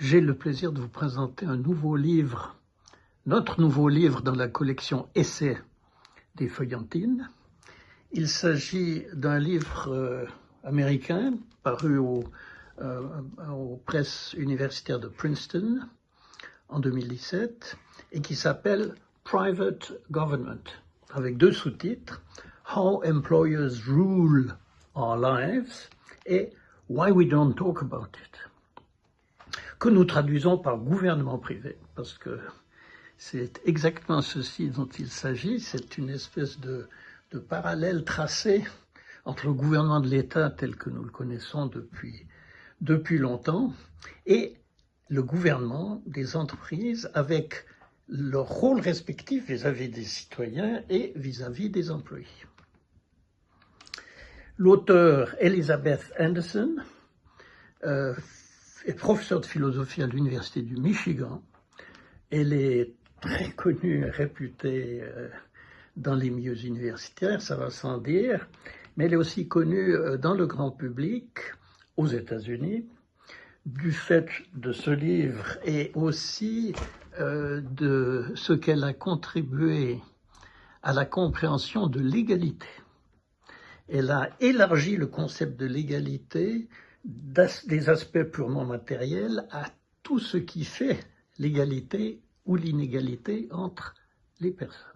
J'ai le plaisir de vous présenter un nouveau livre, notre nouveau livre dans la collection Essais des Feuillantines. Il s'agit d'un livre américain paru aux presses universitaires de Princeton en 2017 et qui s'appelle Private Government, avec deux sous-titres, How Employers Rule Our Lives et Why We Don't Talk About It, que nous traduisons par gouvernement privé, parce que c'est exactement ceci dont il s'agit. C'est une espèce de parallèle tracé entre le gouvernement de l'État tel que nous le connaissons depuis longtemps et le gouvernement des entreprises avec leur rôle respectif vis-à-vis des citoyens et vis-à-vis des employés. L'auteur Elizabeth Anderson est professeure de philosophie à l'Université du Michigan. Elle est très connue et réputée dans les milieux universitaires, ça va sans dire, mais elle est aussi connue dans le grand public aux États-Unis, du fait de ce livre et aussi de ce qu'elle a contribué à la compréhension de l'égalité. Elle a élargi le concept de l'égalité des aspects purement matériels à tout ce qui fait l'égalité ou l'inégalité entre les personnes.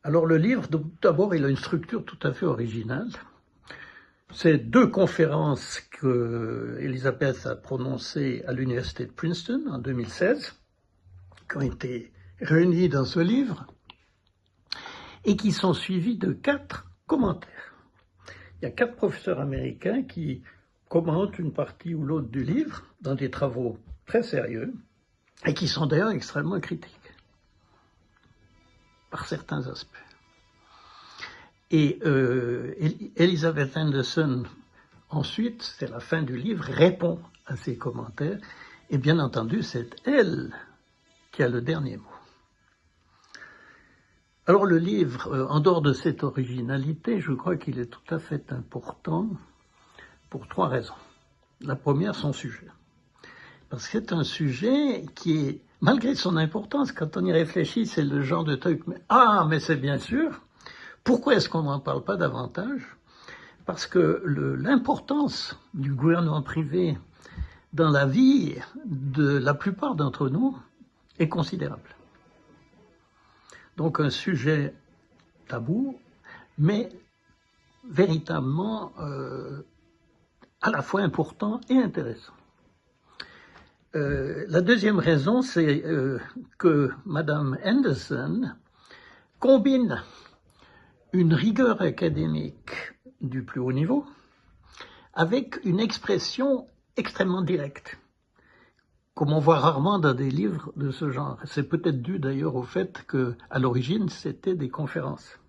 Alors le livre, d'abord, il a une structure tout à fait originale. C'est deux conférences que Elizabeth a prononcées à l'université de Princeton en 2016, qui ont été réunies dans ce livre, et qui sont suivies de 4 commentaires. Il y a 4 professeurs américains qui commentent une partie ou l'autre du livre dans des travaux très sérieux, et qui sont d'ailleurs extrêmement critiques par certains aspects. Et Elizabeth Anderson, ensuite, c'est la fin du livre, répond à ces commentaires, et bien entendu, c'est elle qui a le dernier mot. Alors le livre, en dehors de cette originalité, je crois qu'il est tout à fait important pour 3 raisons. La première, son sujet. Parce que c'est un sujet qui est, malgré son importance, quand on y réfléchit, c'est le genre de truc, mais c'est bien sûr. Pourquoi est-ce qu'on n'en parle pas davantage? Parce que l'importance du gouvernement privé dans la vie de la plupart d'entre nous est considérable. Donc un sujet tabou, mais véritablement à la fois important et intéressant. La deuxième raison, c'est que Madame Anderson combine une rigueur académique du plus haut niveau avec une expression extrêmement directe, comme on voit rarement dans des livres de ce genre. C'est peut-être dû d'ailleurs au fait qu'à l'origine, c'était des conférences.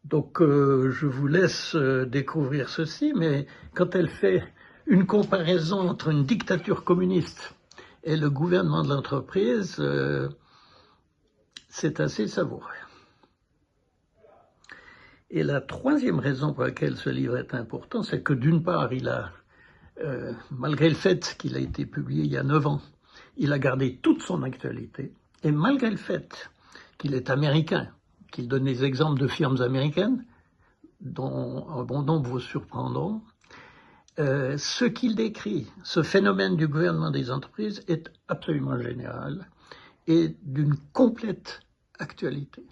Donc je vous laisse découvrir ceci, mais quand elle fait une comparaison entre une dictature communiste et le gouvernement de l'entreprise, c'est assez savoureux. Et la troisième raison pour laquelle ce livre est important, c'est que d'une part, il a, malgré le fait qu'il a été publié il y a 9 ans, il a gardé toute son actualité, et malgré le fait qu'il est américain, qu'il donne des exemples de firmes américaines, dont un bon nombre vous surprendront, ce qu'il décrit, ce phénomène du gouvernement des entreprises, est absolument général et d'une complète actualité.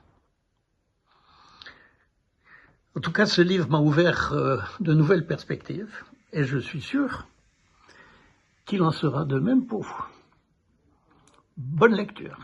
En tout cas, ce livre m'a ouvert de nouvelles perspectives et je suis sûr qu'il en sera de même pour vous. Bonne lecture.